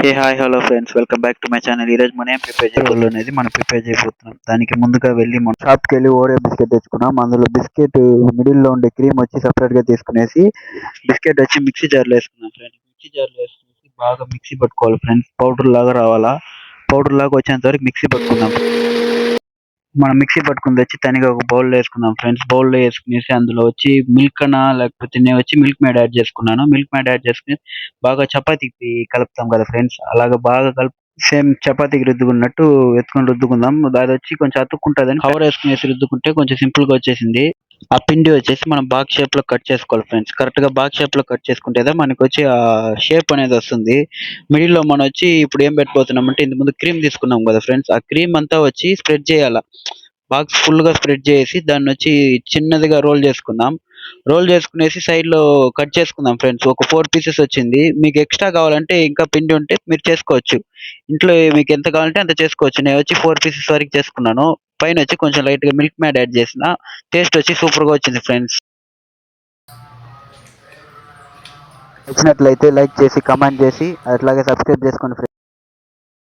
Hey hi hello friends, welcome back to my channel. ఈరోజు మనం ఏం ప్రిపేర్ చేయబోతున్నాం. దానికి ముందుగా వెళ్ళి మనం షాప్కి వెళ్ళి ఓరియో బిస్కెట్ తెచ్చుకున్నాం. అందులో బిస్కెట్ మిడిల్లో ఉండే క్రీమ్ వచ్చి సపరేట్గా తీసుకునేసి బిస్కెట్ వచ్చి మిక్సీ జార్లో వేసుకున్నాం ఫ్రెండ్స్. మిక్సీ జార్లో వేసుకునేసి బాగా మిక్సీ పట్టుకోవాలి ఫ్రెండ్స్. పౌడర్ లాగా రావాలా. పౌడర్ లాగా వచ్చేంత వరకు మిక్సీ పట్టుకుందాం. మనం మిక్సీ పట్టుకుని వచ్చి తనిగా ఒక బౌల్లో వేసుకుందాం ఫ్రెండ్స్. బౌల్లో వేసుకునేసి అందులో వచ్చి మిల్క్ అనా లేకపోతే నేను వచ్చి మిల్క్ మేడ్ యాడ్ చేసుకున్నాను. మిల్క్ మేడ్ యాడ్ చేసుకుని బాగా చపాతీకి కలుపుతాం కదా ఫ్రెండ్స్, అలాగా బాగా కలుపు సేమ్ చపాతీకి రుద్దుకున్నట్టు ఎత్తుకొని రుద్దుకుందాం. అది వచ్చి కొంచెం అతుక్కుంటుందని కవర్ వేసుకునేసి రుద్దుకుంటే కొంచెం సింపుల్ గా వచ్చేసింది. ఆ పిండి వచ్చేసి మనం బాక్స్ షేప్ లో కట్ చేసుకోవాలి ఫ్రెండ్స్. కరెక్ట్ గా బాక్స్ షేప్ లో కట్ చేసుకుంటేదా మనకి వచ్చి ఆ షేప్ అనేది వస్తుంది. మిడిల్ లో మనం వచ్చి ఇప్పుడు ఏం పెట్టబోతున్నాం అంటే, ఇంత ముందు క్రీమ్ తీసుకున్నాం కదా ఫ్రెండ్స్, ఆ క్రీమ్ అంతా వచ్చి స్ప్రెడ్ చేయాల. బాక్స్ ఫుల్ గా స్ప్రెడ్ చేసి దాన్ని వచ్చి చిన్నదిగా రోల్ చేసుకుందాం. రోల్ చేసుకునేసి సైడ్ లో కట్ చేసుకుందాం ఫ్రెండ్స్. ఒక 4 పీసెస్ వచ్చింది. మీకు ఎక్స్ట్రా కావాలంటే ఇంకా పిండి ఉంటే మీరు చేసుకోవచ్చు. ఇంట్లో మీకు ఎంత కావాలంటే అంత చేసుకోవచ్చు. నేను వచ్చి 4 పీసెస్ వరకు చేసుకున్నాను. పైన వచ్చి కొంచెం లైట్ గా మిల్క్ మేడ్ యాడ్ చేసిన. టేస్ట్ వచ్చి సూపర్ గా వచ్చింది ఫ్రెండ్స్. నచ్చినట్లయితే లైక్ చేసి, కమెంట్ చేసి, అట్లాగే సబ్స్క్రైబ్ చేసుకోండి ఫ్రెండ్స్.